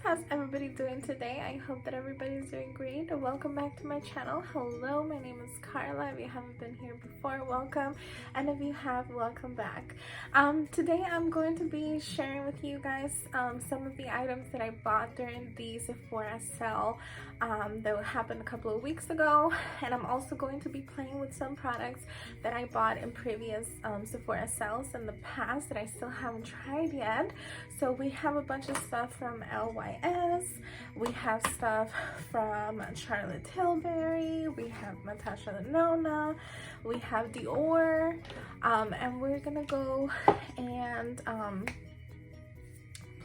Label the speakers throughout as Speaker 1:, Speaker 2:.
Speaker 1: how's everybody doing today? I hope that everybody's doing great. Welcome back to my channel. Hello, my name is Carla. If you haven't been here before, welcome, and if you have, welcome back. Today I'm going to be sharing with you guys some of the items that I bought during the Sephora sale that happened a couple of weeks ago, and I'm also going to be playing with some products that I bought in previous Sephora sales in the past that I still haven't tried yet. So we have a bunch of stuff from LYS, we have stuff from Charlotte Tilbury, we have Natasha Denona, we have Dior, and we're gonna go and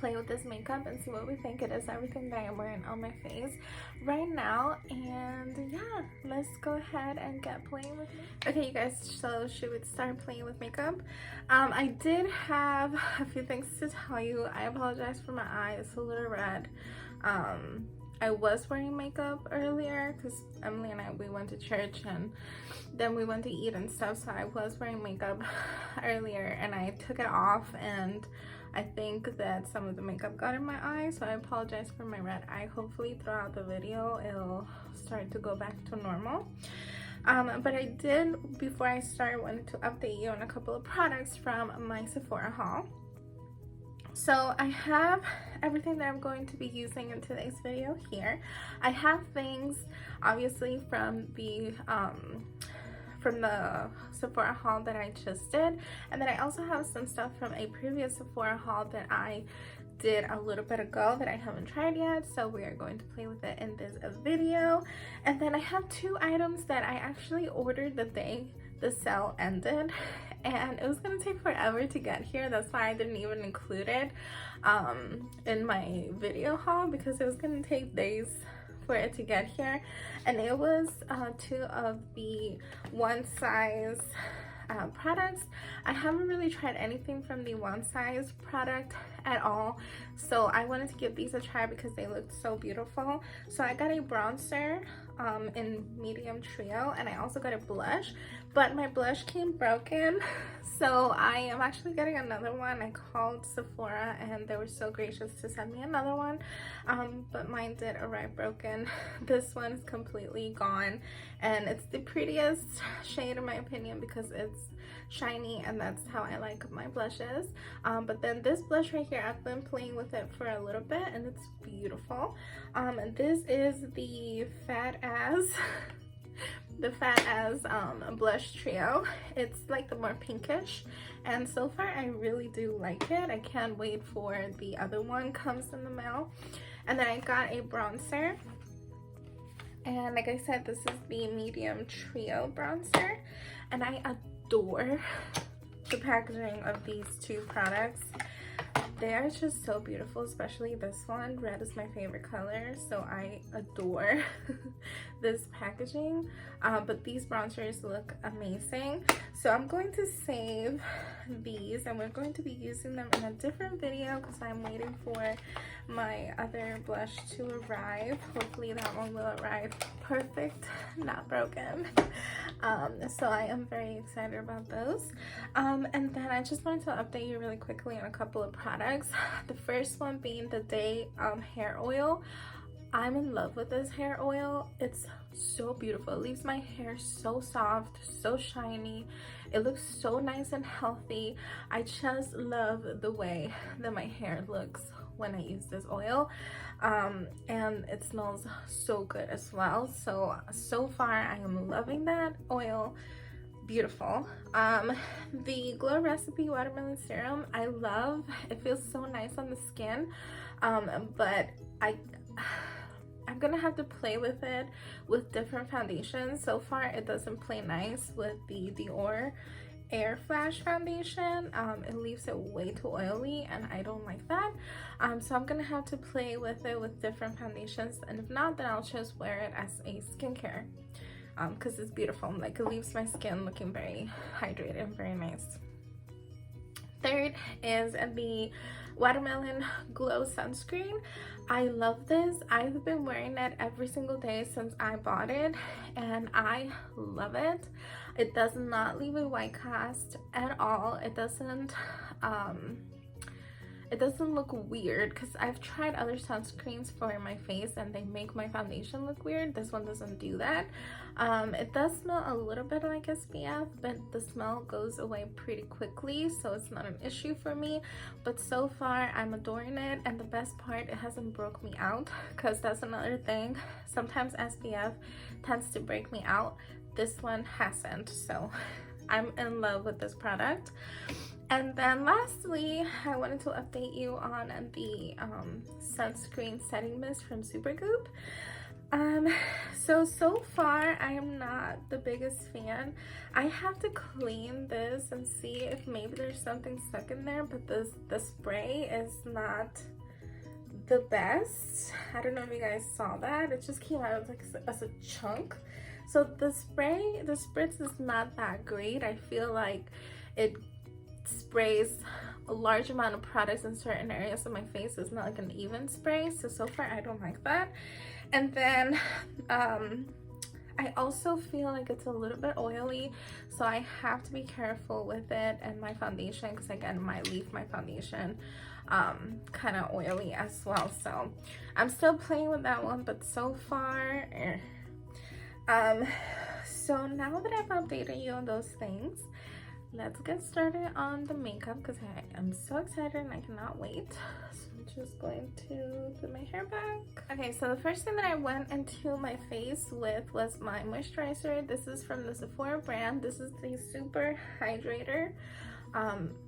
Speaker 1: play with this makeup and see what we think. It is everything that I'm wearing on my face right now, and yeah, let's go ahead and get playing with it. Okay, you guys, so should we start playing with makeup? I did have a few things to tell you. I apologize for my eye, it's a little red. I was wearing makeup earlier because Emily and we went to church and then we went to eat and stuff, so I was wearing makeup earlier and I took it off, and I think that some of the makeup got in my eye, so I apologize for my red eye. Hopefully throughout the video it'll start to go back to normal. But I did, before I start, wanted to update you on a couple of products from my Sephora haul. So I have everything that I'm going to be using in today's video here. I have things obviously from the Sephora haul that I just did, and then I also have some stuff from a previous Sephora haul that I did a little bit ago that I haven't tried yet, so we are going to play with it in this video. And then I have two items that I actually ordered the day the sale ended, and it was gonna take forever to get here. That's why I didn't even include it in my video haul, because it was gonna take days for it to get here. And it was two of the one size products. I haven't really tried anything from the one size product at all, so I wanted to give these a try because they looked so beautiful. So I got a bronzer in medium trio, and I also got a blush, but my blush came broken, so I am actually getting another one. I called Sephora and they were so gracious to send me another one, but mine did arrive broken. This one is completely gone, and it's the prettiest shade in my opinion because it's shiny, and that's how I like my blushes. But then this blush right here, I've been playing with it for a little bit and it's beautiful. This is the Fat Ass blush trio. It's like the more pinkish, and so far I really do like it. I can't wait for the other one comes in the mail. And then I got a bronzer, and like I said, this is the medium trio bronzer, and I adore the packaging of these two products. They are just so beautiful, especially this one. Red is my favorite color, so I adore this packaging. But these bronzers look amazing, so I'm going to save these, and we're going to be using them in a different video because I'm waiting for my other blush to arrive. Hopefully that one will arrive perfect, not broken. So I am very excited about those. And then I just wanted to update you really quickly on a couple of products. The first one being the Day hair oil. I'm in love with this hair oil. It's so beautiful. It leaves my hair so soft, so shiny. It looks so nice and healthy. I just love the way that my hair looks when I use this oil, and it smells so good as well. So far I am loving that oil. Beautiful. The Glow Recipe Watermelon Serum, I love. It feels so nice on the skin, but I'm gonna have to play with it with different foundations. So far it doesn't play nice with the Dior Air Flash foundation. It leaves it way too oily, and I don't like that. So I'm gonna have to play with it with different foundations, and if not, then I'll just wear it as a skincare, because it's beautiful. Like, it leaves my skin looking very hydrated and very nice. Third is the Watermelon Glow Sunscreen. I love this. I've been wearing it every single day since I bought it, and I love it. It does not leave a white cast at all. It doesn't it doesn't look weird, because I've tried other sunscreens for my face and they make my foundation look weird. This one doesn't do that. It does smell a little bit like SPF, but the smell goes away pretty quickly, so it's not an issue for me. But so far I'm adoring it, and the best part, it hasn't broke me out, because that's another thing. Sometimes SPF tends to break me out. This one hasn't, so I'm in love with this product. And then lastly, I wanted to update you on the sunscreen setting mist from Supergoop. So far I am not the biggest fan. I have to clean this and see if maybe there's something stuck in there, but the spray is not the best. I don't know if you guys saw that. It just came out like as a chunk. So the spritz is not that great. I feel like it sprays a large amount of products in certain areas of my face. It's not like an even spray, so far I don't like that. And then I also feel like it's a little bit oily, so I have to be careful with it and my foundation, because again, might leave my foundation kind of oily as well. So I'm still playing with that one, but so far so now that I've updated you on those things, let's get started on the makeup, because I am so excited and I cannot wait. So I'm just going to put my hair back. Okay, so the first thing that I went into my face with was my moisturizer. This is from the Sephora brand. This is the Super Hydrator.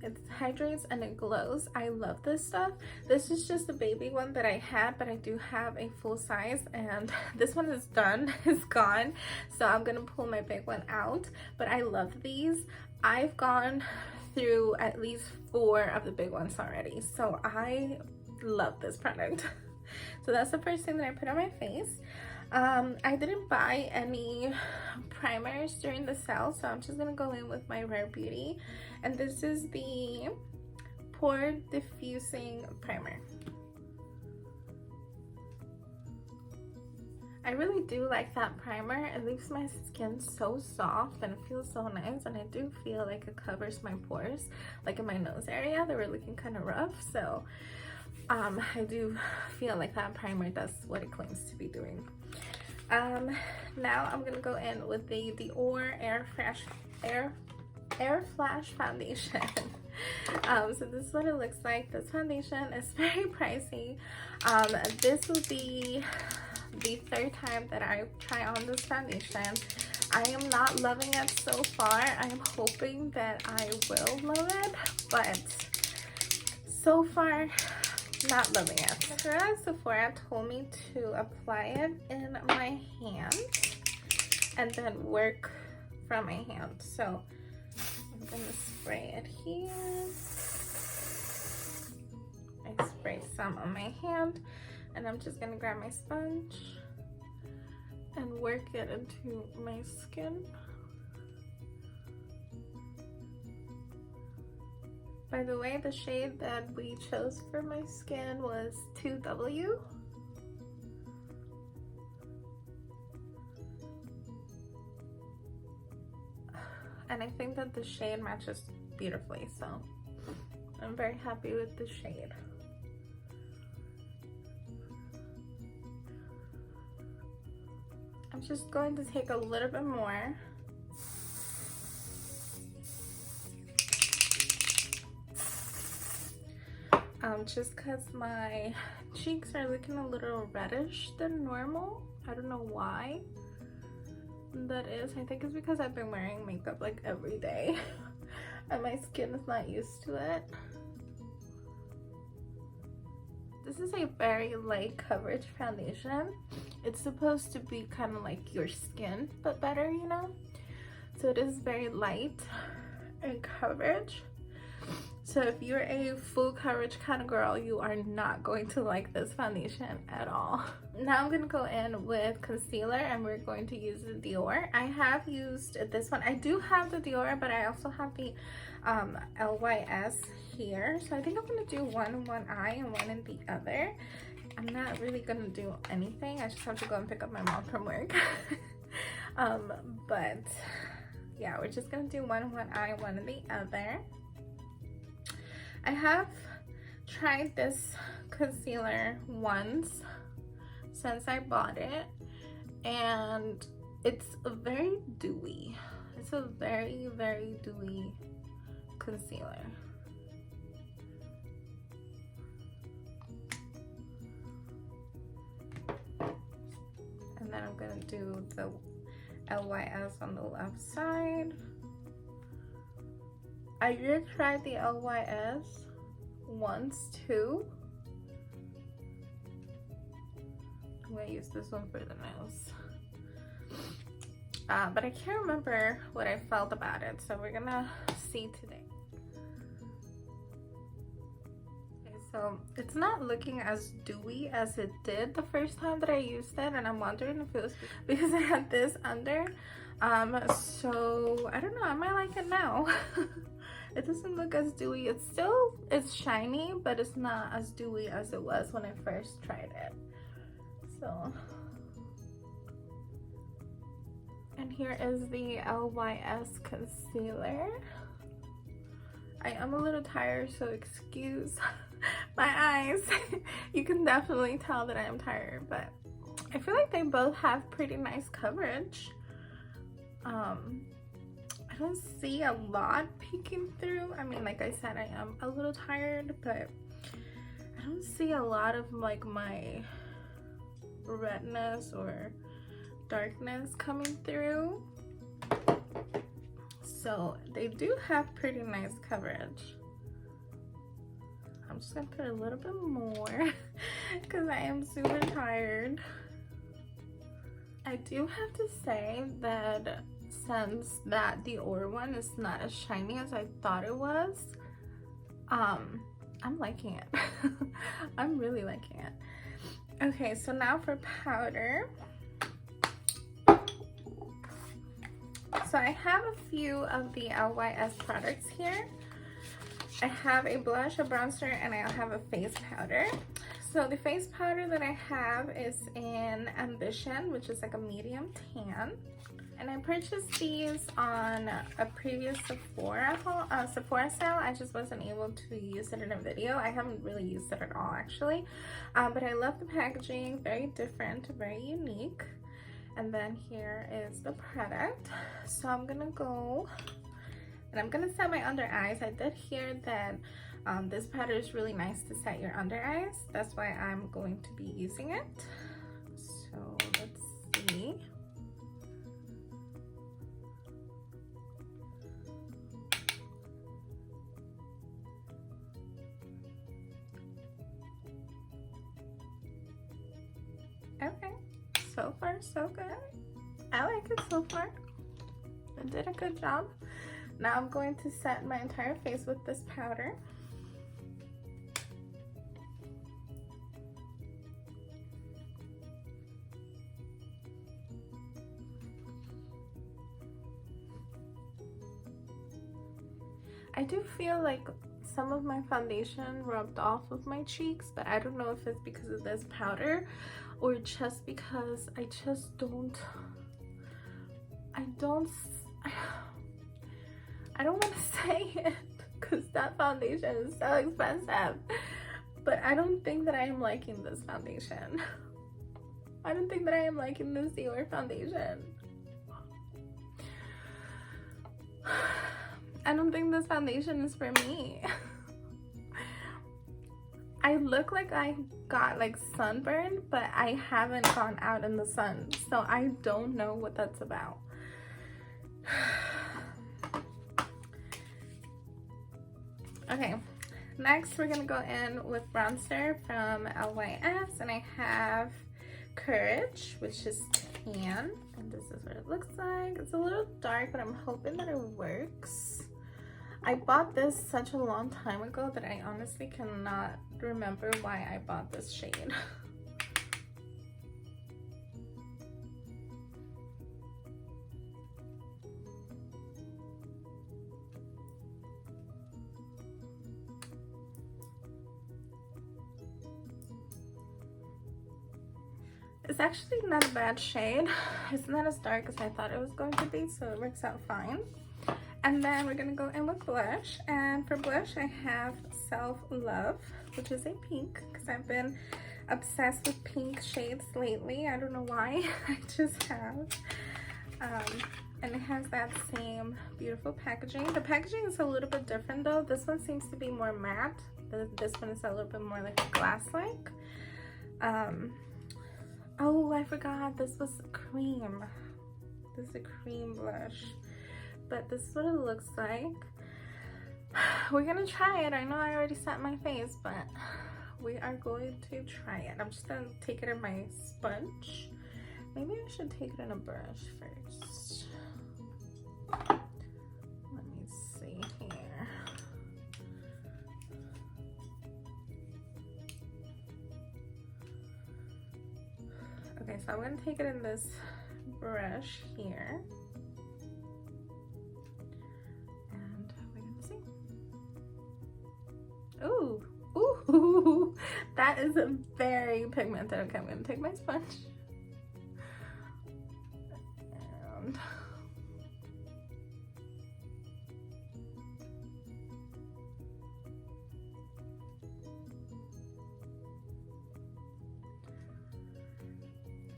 Speaker 1: It hydrates and it glows. I love this stuff. This is just a baby one that I had, but I do have a full size, and this one is done. It's gone, so I'm gonna pull my big one out. But I love these. I've gone through at least 4 of the big ones already, so I love this product. So that's the first thing that I put on my face. I didn't buy any primers during the sale, so I'm just gonna go in with my Rare Beauty, and this is the Pore Diffusing Primer. I really do like that primer. It leaves my skin so soft and it feels so nice, and I do feel like it covers my pores, like in my nose area. They were looking kind of rough, so I do feel like that primer does what it claims to be doing. Now I'm gonna go in with the Dior Air Flash Foundation. So this is what it looks like. This foundation is very pricey. This will be the 3rd time that I try on this foundation. I am not loving it so far. I am hoping that I will love it, but so far not loving it. The girl at Sephora told me to apply it in my hand and then work from my hand. So I'm gonna spray it here. I spray some on my hand, and I'm just gonna grab my sponge and work it into my skin. By the way, the shade that we chose for my skin was 2W. And I think that the shade matches beautifully, so I'm very happy with the shade. I'm just going to take a little bit more. Just because my cheeks are looking a little reddish than normal. I don't know why that is. I think it's because I've been wearing makeup like every day and my skin is not used to it. This is a very light coverage foundation. It's supposed to be kind of like your skin, but better, you know? So it is very light in coverage. So if you're a full coverage kind of girl, you are not going to like this foundation at all. Now I'm gonna go in with concealer, and we're going to use the Dior. I have used this one. I do have the Dior, but I also have the LYS here. So I think I'm gonna do one in one eye and one in the other. I'm not really gonna do anything. I just have to go and pick up my mom from work. But yeah, we're just gonna do one in one eye, one in the other. I have tried this concealer once since I bought it, and it's very dewy. It's a very, very dewy concealer. And then I'm gonna do the LYS on the left side. I did try the LYS once too. I'm gonna use this one for the nose. But I can't remember what I felt about it, so we're gonna see today. Okay, so it's not looking as dewy as it did the first time that I used it, and I'm wondering if it was because I had this under. So I don't know, I might like it now. It doesn't look as dewy. It's shiny, but it's not as dewy as it was when I first tried it. So, and here is the LYS concealer. I am a little tired, so excuse my eyes. You can definitely tell that I am tired, but I feel like they both have pretty nice coverage. I don't see a lot peeking through. I mean, like I said, I am a little tired, but I don't see a lot of like my redness or darkness coming through. So they do have pretty nice coverage. I'm just gonna put a little bit more because I am super tired. I do have to say that since that Dior one is not as shiny as I thought it was, I'm liking it. I'm really liking it. Okay, so now for powder. So I have a few of the LYS products here. I have a blush, a bronzer, and I have a face powder. So the face powder that I have is in Ambition, which is like a medium tan. And I purchased these on a previous Sephora haul, Sephora sale. I just wasn't able to use it in a video. I haven't really used it at all actually. But I love the packaging, very different, very unique. And then here is the product. So I'm gonna go and I'm gonna set my under eyes. I did hear that this powder is really nice to set your under eyes. That's why I'm going to be using it. So let's see. Okay, so far so good. I like it so far. I did a good job. Now I'm going to set my entire face with this powder. I do feel like some of my foundation rubbed off of my cheeks, but I don't know if it's because of this powder or just because I don't want to say it because that foundation is so expensive, but I don't think that I am liking this foundation. I don't think that I am liking this Dior foundation. I don't think this foundation is for me. I look like I got like sunburn, but I haven't gone out in the sun, so I don't know what that's about. Okay, next we're gonna go in with bronzer from LYS, and I have Courage, which is tan, and this is what it looks like. It's a little dark, but I'm hoping that it works. I bought this such a long time ago that I honestly cannot remember why I bought this shade. It's actually not a bad shade. It's not as dark as I thought it was going to be, so it works out fine. And then we're gonna go in with blush. And for blush, I have Self Love, which is a pink, because I've been obsessed with pink shades lately. I don't know why. I just have. And it has that same beautiful packaging. The packaging is a little bit different though. This one seems to be more matte. This one is a little bit more like glass-like. Oh, I forgot. This was cream. This is a cream blush. But this is what it looks like. We're gonna try it. I know I already set my face, but we are going to try it. I'm just gonna take it in my sponge. Maybe I should take it in a brush first. Let me see here. Okay, so I'm gonna take it in this brush here. And we're gonna see. Ooh, ooh, that is a very pigmented. Okay, I'm gonna take my sponge. And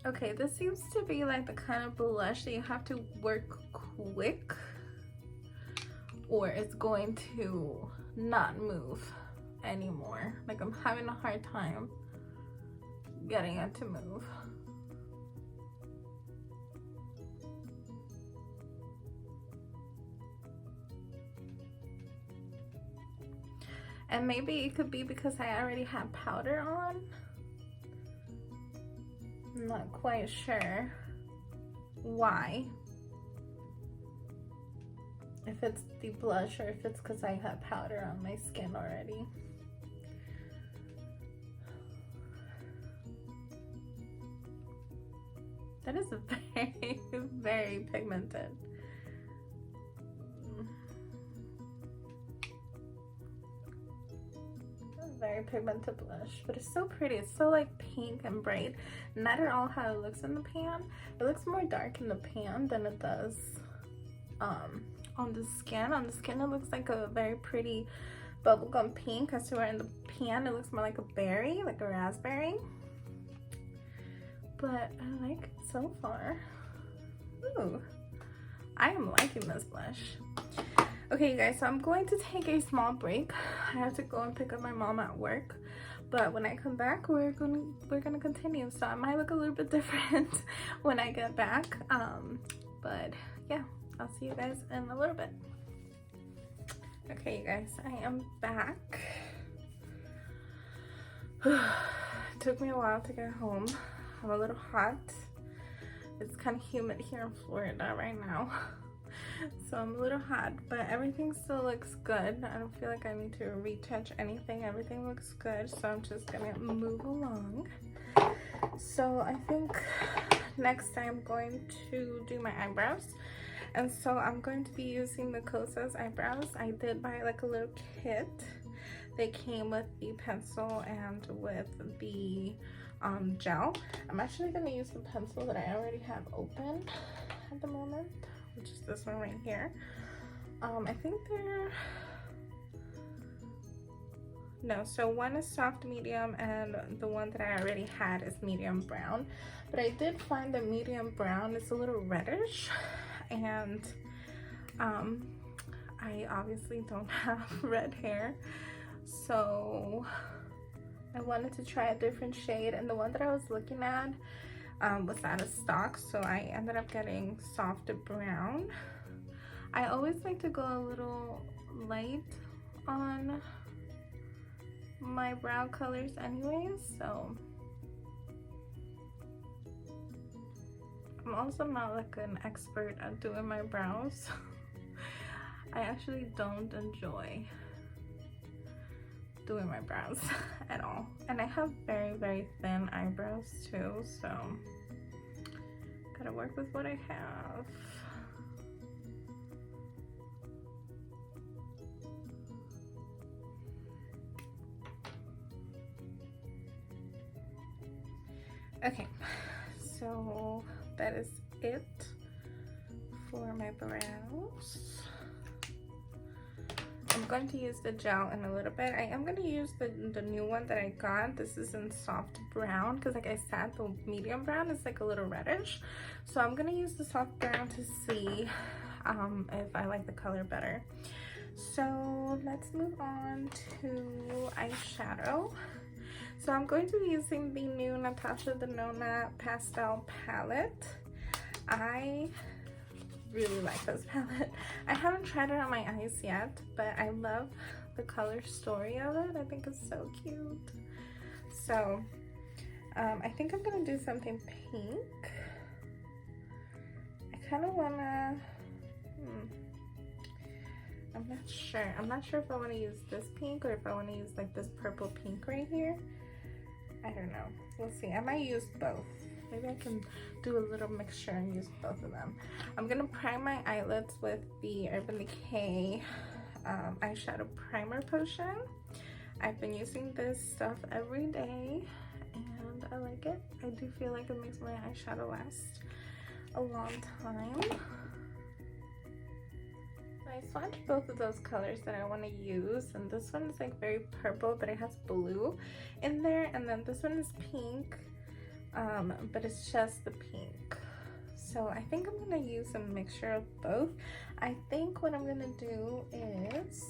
Speaker 1: okay, this seems to be like the kind of blush that you have to work quick or it's going to not move anymore. Like I'm having a hard time getting it to move. And maybe it could be because I already have powder on. I'm not quite sure why. If it's the blush or if it's because I have powder on my skin already. That is very, very pigmented. Very pigmented blush, but it's so pretty. It's so like pink and bright. Not at all how it looks in the pan. It looks more dark in the pan than it does on the skin. On the skin it looks like a very pretty bubblegum pink, as to where in the pan it looks more like a berry, like a raspberry. But I like it so far. Ooh, I am liking this blush. Okay, you guys, so I'm going to take a small break. I have to go and pick up my mom at work, but when I come back, we're gonna continue. So I might look a little bit different when I get back. But yeah, I'll see you guys in a little bit. Okay, you guys, I am back. It took me a while to get home. I'm a little hot. It's kind of humid here in Florida right now. So I'm a little hot, but everything still looks good. I don't feel like I need to retouch anything. Everything looks good, so I'm just gonna move along. So I think next I'm going to do my eyebrows, and so I'm going to be using the Kosas eyebrows. I did buy like a little kit. They came with the pencil and with the gel. I'm actually gonna use the pencil that I already have open at the moment, which is this one right here. I think they're, no, so one is soft medium and the one that I already had is medium brown. But I did find the medium brown is a little reddish, and I obviously don't have red hair, so I wanted to try a different shade, and the one that I was looking at was out of stock, so I ended up getting soft brown. I always like to go a little light on my brow colors anyways, so I'm also not like an expert at doing my brows. I actually don't enjoy doing my brows at all, and I have very, very thin eyebrows too, so gotta work with what I have. Okay, so that is it for my brows. going to use the gel in a little bit. I am going to use the new one that I got. This is in soft brown because, like I said, the medium brown is like a little reddish. So I'm going to use the soft brown to see if I like the color better. So let's move on to eyeshadow. So I'm going to be using the new Natasha Denona Pastel Palette. I really like this palette. I haven't tried it on my eyes yet, but I love the color story of it. I think it's so cute. So I think I'm gonna do something pink. I kind of wanna I'm not sure if I want to use this pink or if I want to use like this purple pink right here. I don't know, we'll see. I might use both. Maybe I can do a little mixture and use both of them. I'm gonna prime my eyelids with the Urban Decay eyeshadow primer potion. I've been using this stuff every day and I like it. I do feel like it makes my eyeshadow last a long time. I swatched both of those colors that I want to use, and this one is like very purple but it has blue in there, and then this one is pink but it's just the pink. So I think I'm gonna use a mixture of both. I think what I'm gonna do is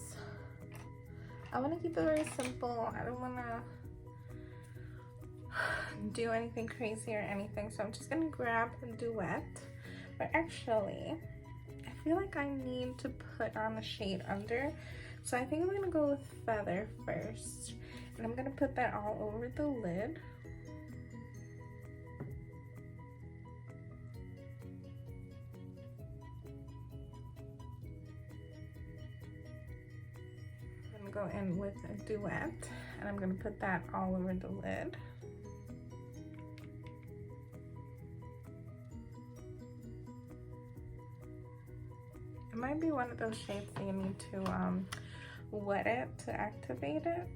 Speaker 1: I want to keep it very simple. I don't want to do anything crazy or anything, so I'm just gonna grab a duet. But actually I feel like I need to put on a shade under, so I think I'm gonna go with Feather first, and I'm gonna put that all over the lid. I'm gonna go in with a duet, and I'm gonna put that all over the lid. It might be one of those shades that you need to wet it to activate it.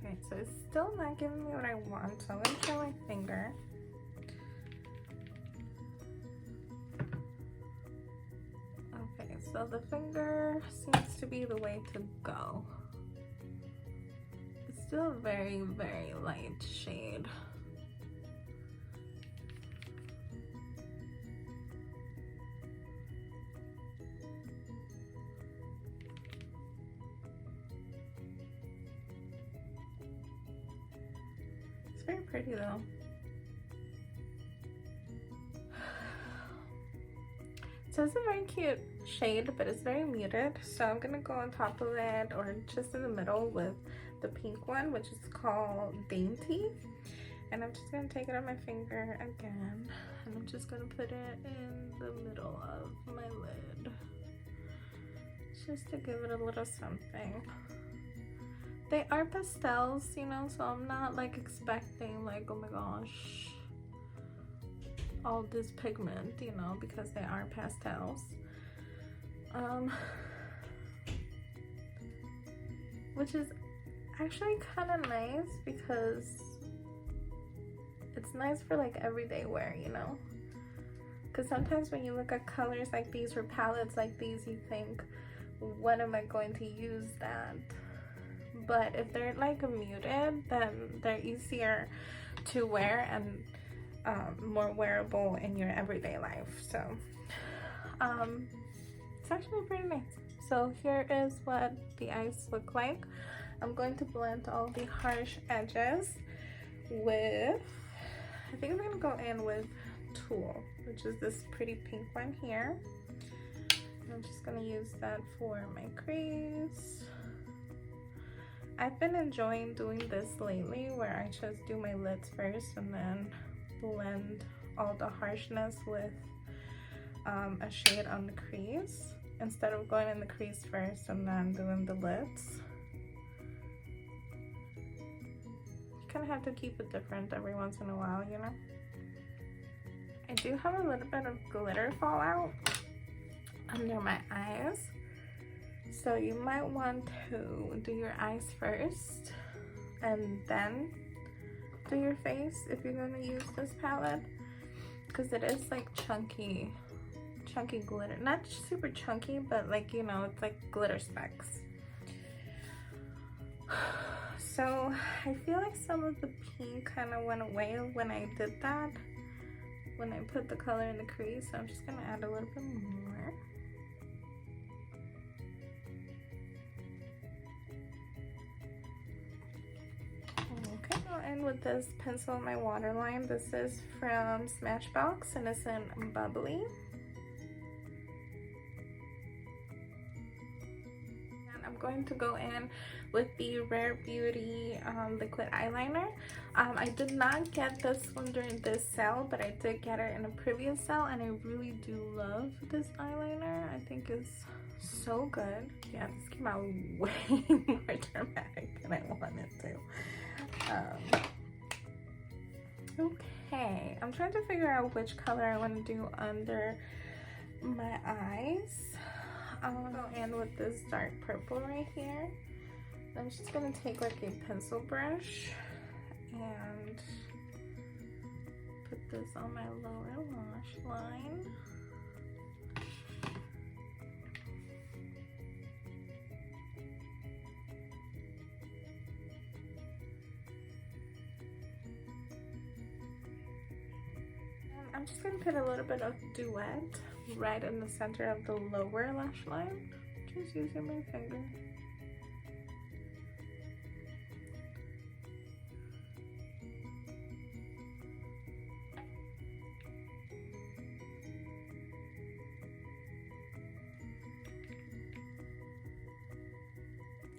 Speaker 1: Okay, so it's still not giving me what I want, so I'm gonna try my finger. Okay, so the finger seems to be the way to go. It's still a very, very light shade. It's very pretty though. So it's a very cute shade, but it's very muted. So I'm gonna go on top of it or just in the middle with the pink one, which is called Dainty. And I'm just gonna take it on my finger again, and I'm just gonna put it in the middle of my lid, just to give it a little something. They are pastels, you know, so I'm not like expecting like, oh my gosh, all this pigment, you know, because they are pastels. Which is actually kind of nice because it's nice for like everyday wear, you know, because sometimes when you look at colors like these or palettes like these, you think, when am I going to use that? But if they're like muted, then they're easier to wear and more wearable in your everyday life. So it's actually pretty nice. So here is what the eyes look like. I'm going to blend all the harsh edges with, I think I'm gonna go in with Tulle, which is this pretty pink one here. And I'm just gonna use that for my crease. I've been enjoying doing this lately, where I just do my lids first and then blend all the harshness with a shade on the crease, instead of going in the crease first and then doing the lids. You kind of have to keep it different every once in a while, you know? I do have a little bit of glitter fallout under my eyes, so you might want to do your eyes first and then do your face if you're going to use this palette, because it is like chunky glitter. Not super chunky, but like, you know, it's like glitter specks. So I feel like some of the pink kind of went away when I did that, when I put the color in the crease. So I'm just gonna add a little bit more. Okay, I'll end with this pencil in my waterline. This is from Smashbox and it's in Bubbly. And I'm going to go in with the Rare Beauty liquid eyeliner. I did not get this one during this sale, but I did get it in a previous sale, and I really do love this eyeliner. I think it's so good. Yeah, this came out way more dramatic than I wanted to. Okay, I'm trying to figure out which color I want to do under my eyes. I'm gonna go in with this dark purple right here. I'm just gonna take like a pencil brush and put this on my lower lash line. And I'm just gonna put a little bit of Duet right in the center of the lower lash line, just using my finger.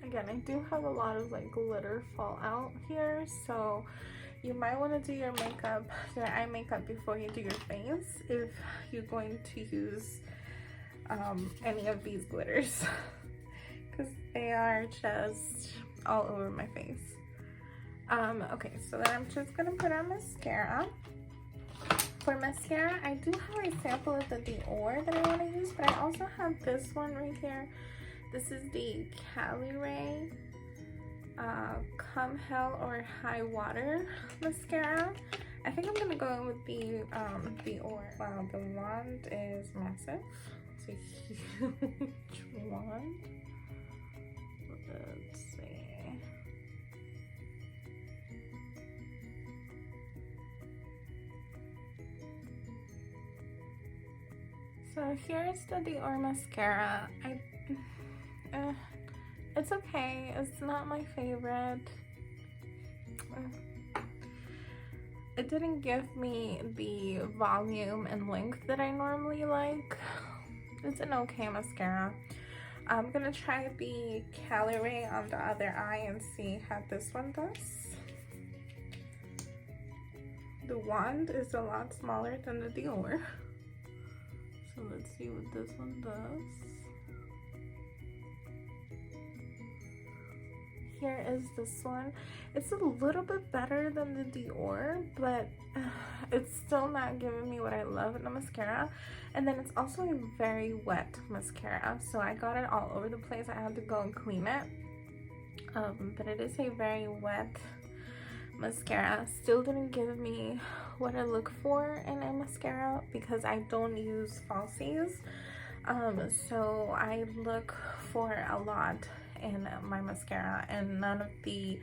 Speaker 1: Again, I do have a lot of like glitter fallout here, so you might want to do your makeup, your eye makeup, before you do your face if you're going to use any of these glitters, because they are just all over my face. Okay, so then I'm just gonna put on mascara. For mascara, I do have a sample of the Dior that I want to use, but I also have this one right here. This is the Cali Ray Come Hell or High Water mascara. I think I'm gonna go in with the Dior. Wow, the wand is massive. It's a huge wand. Let's see. So here's the Dior mascara. It's okay. It's not my favorite. It didn't give me the volume and length that I normally like. It's an okay mascara. I'm gonna try the Cali Ray on the other eye and see how this one does. The wand is a lot smaller than the Dior. So let's see what this one does. Here is this one. It's a little bit better than the Dior, but it's still not giving me what I love in a mascara. And then it's also a very wet mascara, so I got it all over the place. I had to go and clean it. But it is a very wet mascara. Still didn't give me what I look for in a mascara because I don't use falsies. So I look for a lot in my mascara, and none of the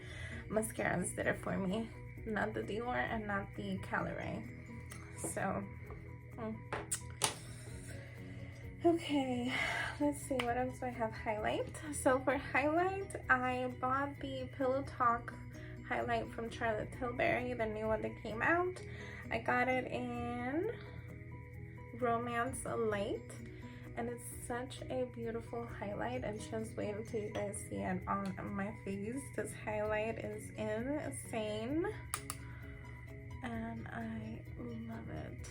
Speaker 1: mascaras did it for me. Not the Dior and not the Cali Ray. So okay, let's see what else do I have. Highlight. So for highlight, I bought the Pillow Talk highlight from Charlotte Tilbury, the new one that came out. I got it in Romance Light, and it's such a beautiful highlight, and just wait until you guys see it on my face. This highlight is insane and I love it.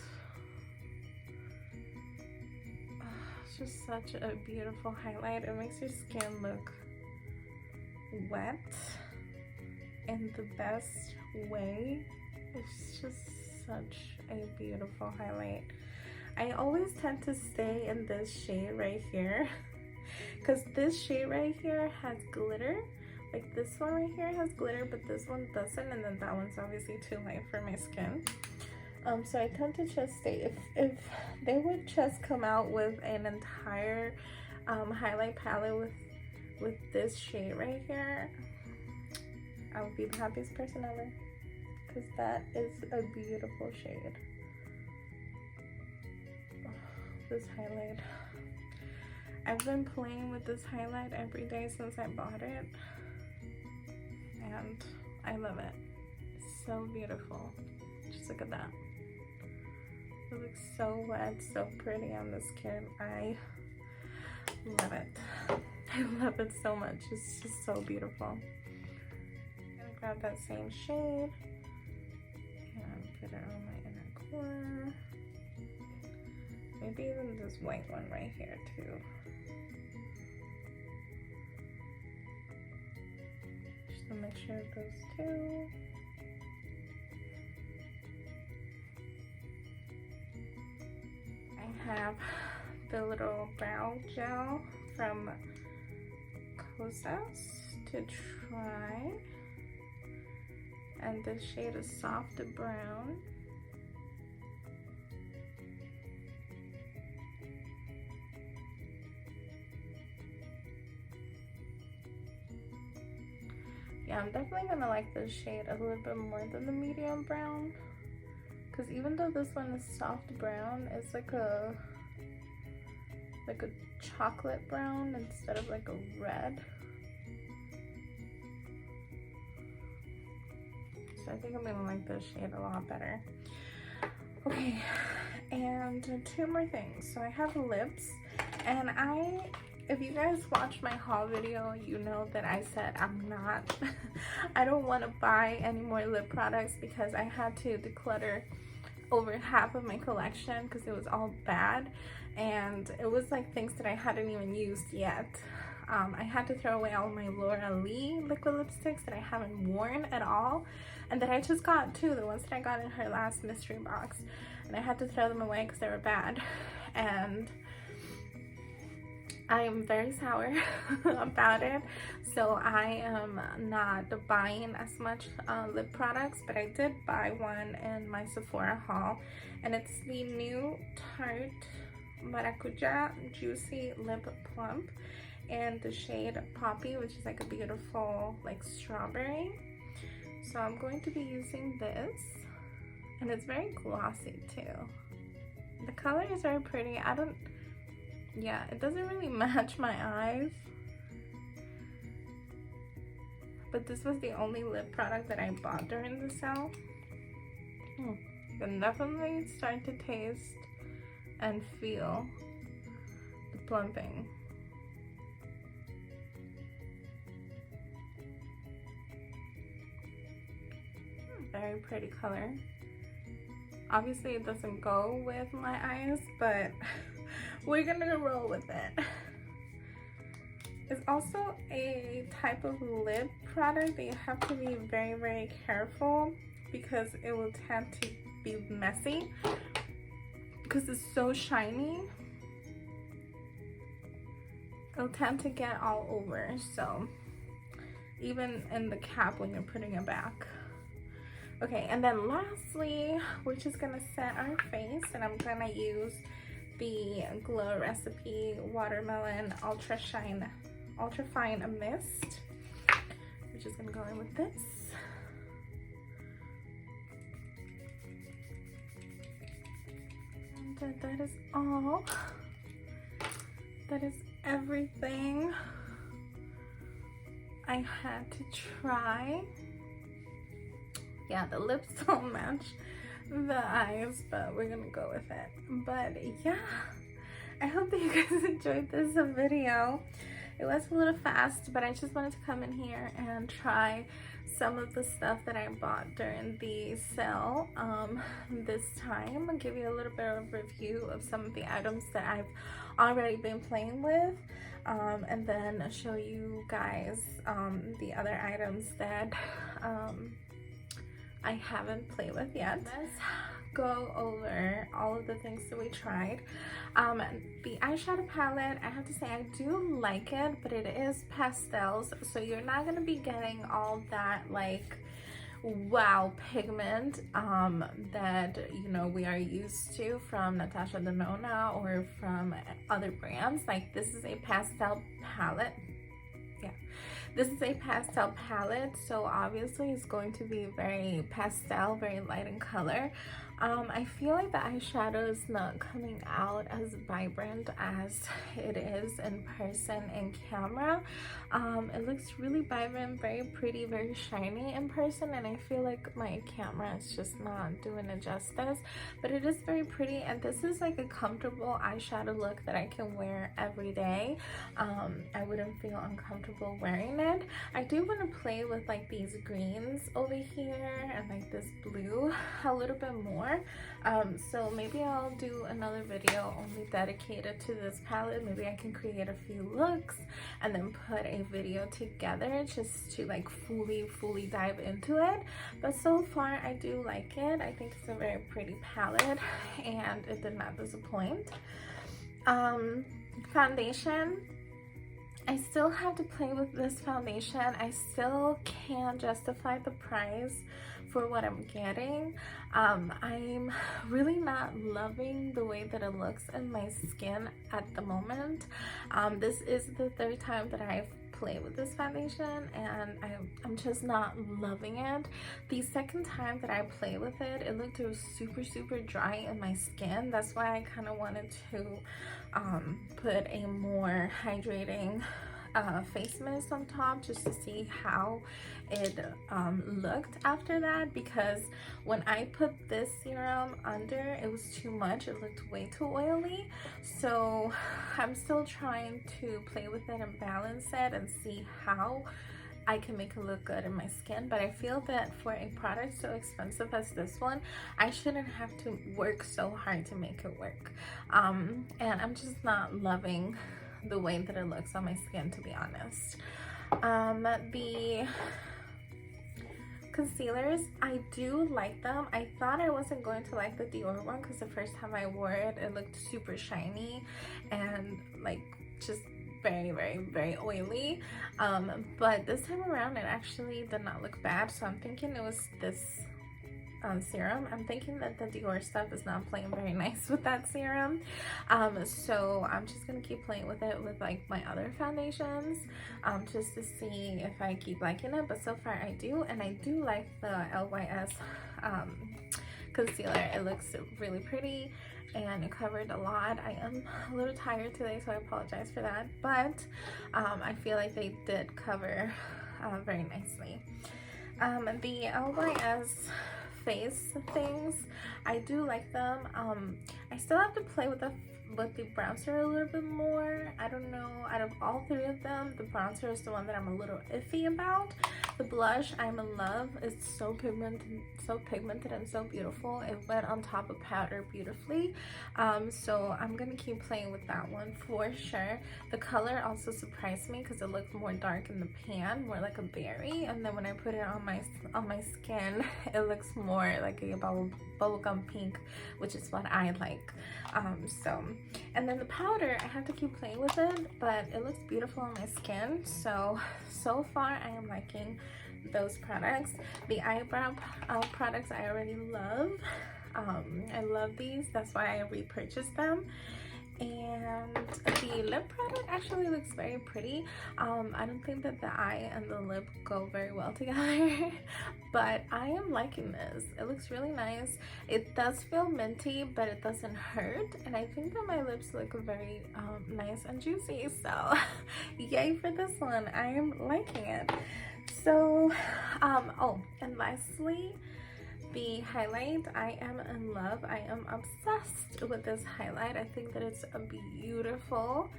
Speaker 1: It's just such a beautiful highlight. It makes your skin look wet in the best way. It's just such a beautiful highlight. I always tend to stay in this shade right here because this shade right here has glitter. Like this one right here has glitter, but this one doesn't, and then that one's obviously too light for my skin. So I tend to just stay. If they would just come out with an entire highlight palette with this shade right here, I would be the happiest person ever, because that is a beautiful shade. Oh, this highlight, I've been playing with this highlight every day since I bought it, and I love it. It's so beautiful. Just look at that. It looks so wet, so pretty on the skin. I love it. I love it so much. It's just so beautiful. I'm gonna grab that same shade and put it on my inner corner. Maybe even this white one right here too. Just a mixture of those two. I have the little brow gel from Kosas to try, and this shade is soft brown. Yeah, I'm definitely gonna like this shade a little bit more than the medium brown, because even though this one is soft brown, it's like a chocolate brown instead of like a red. So I think I'm gonna like this shade a lot better. Okay, and two more things. So I have lips, and if you guys watched my haul video, you know that I said I don't want to buy any more lip products because I had to declutter over half of my collection because it was all bad, and it was like things that I hadn't even used yet. I had to throw away all my Laura Lee liquid lipsticks that I haven't worn at all, and that I just got too, the ones that I got in her last mystery box, and I had to throw them away because they were bad. And I am very sour about it, so I am not buying as much lip products, but I did buy one in my Sephora haul, and it's the new Tarte Maracuja Juicy Lip Plump in the shade Poppy, which is like a beautiful like strawberry. So I'm going to be using this, and it's very glossy too. The color is very pretty. Yeah, it doesn't really match my eyes, but this was the only lip product that I bought during the sale. You can definitely start to taste and feel the plumping. Very pretty color. Obviously it doesn't go with my eyes, but we're gonna roll with it. It's also a type of lip product that you have to be very, very careful because it will tend to be messy because it's so shiny. It'll tend to get all over, so even in the cap when you're putting it back. Okay, and then lastly, we're just gonna set our face, and I'm gonna use the Glow Recipe Watermelon Ultra Fine Mist. We're just gonna go in with this. And that is all. That is everything I had to try. Yeah, the lips don't match the eyes, but we're gonna go with it. But yeah, I hope that you guys enjoyed this video. It was a little fast, but I just wanted to come in here and try some of the stuff that I bought during the sale this time. I'll give you a little bit of a review of some of the items that I've already been playing with, and then show you guys the other items that I haven't played with yet. Let's go over all of the things that we tried. The eyeshadow palette, I have to say I do like it, but it is pastels, so you're not going to be getting all that like wow pigment that you know we are used to from Natasha Denona or from other brands. Like, this is a pastel palette. Yeah, this is a pastel palette, so obviously it's going to be very pastel, very light in color. I feel like the eyeshadow is not coming out as vibrant as it is in person and camera. It looks really vibrant, very pretty, very shiny in person, and I feel like my camera is just not doing it justice, but it is very pretty, and this is like a comfortable eyeshadow look that I can wear every day. I wouldn't feel uncomfortable wearing it. I do want to play with like these greens over here and like this blue a little bit more. So maybe I'll do another video only dedicated to this palette. Maybe I can create a few looks and then put a video together just to like fully dive into it. But so far I do like it. I think it's a very pretty palette and it did not disappoint. Foundation, I still have to play with this foundation. I still can't justify the price for what I'm getting. I'm really not loving the way that it looks in my skin at the moment. This is the third time that I've played with this foundation and I'm just not loving it. The second time that I played with it, it looked super dry in my skin. That's why I kind of wanted to put a more hydrating face mist on top just to see how it looked after that, because when I put this serum under, it was too much. It looked way too oily, so I'm still trying to play with it and balance it and see how I can make it look good in my skin. But I feel that for a product so expensive as this one, I shouldn't have to work so hard to make it work, and I'm just not loving the way that it looks on my skin, to be honest. The concealers, I do like them. I thought I wasn't going to like the Dior one because the first time I wore it, it looked super shiny and like just very oily, but this time around it actually did not look bad, so I'm thinking it was this serum. I'm thinking that the Dior stuff is not playing very nice with that serum, so I'm just gonna keep playing with it with like my other foundations, just to see if I keep liking it. But so far I do, and I do like the LYS concealer. It looks really pretty and it covered a lot. I am a little tired today, so I apologize for that, but I feel like they did cover very nicely. The LYS face things, I do like them. I still have to play with the bronzer a little bit more. I don't know, out of all three of them, the bronzer is the one that I'm a little iffy about. The blush, I'm in love. It's so pigmented and so beautiful. It went on top of powder beautifully, so I'm gonna keep playing with that one for sure. The color also surprised me because it looked more dark in the pan, more like a berry, and then when I put it on my skin, it looks more like a bubblegum pink, which is what I like. And then the powder, I have to keep playing with it, but it looks beautiful on my skin. So far I am liking those products. The eyebrow products I already love. I love these, that's why I repurchased them. And the lip product actually looks very pretty. I don't think that the eye and the lip go very well together, but I am liking this. It looks really nice. It does feel minty, but it doesn't hurt, and I think that my lips look very nice and juicy, so yay for this one. I am liking it. So oh, and lastly, the highlight, I am in love. I am obsessed with this highlight. I think that it's a beautiful,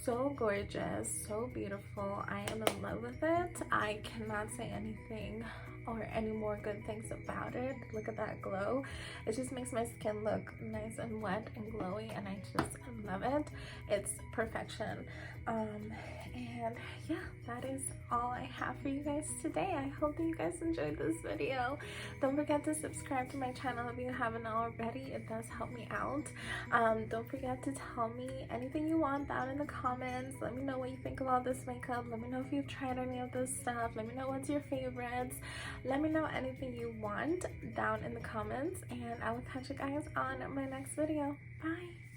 Speaker 1: so gorgeous, so beautiful. I am in love with it. I cannot say anything or any more good things about it. Look at that glow. It just makes my skin look nice and wet and glowy, and I just love it. It's perfection. And yeah, that is all I have for you guys today. I hope that you guys enjoyed this video. Don't forget to subscribe to my channel if you haven't already. It does help me out. Don't forget to tell me anything you want down in the comments. Let me know what you think of all this makeup. Let me know if you've tried any of this stuff. Let me know what's your favorites. Let me know anything you want down in the comments, and I will catch you guys on my next video. Bye.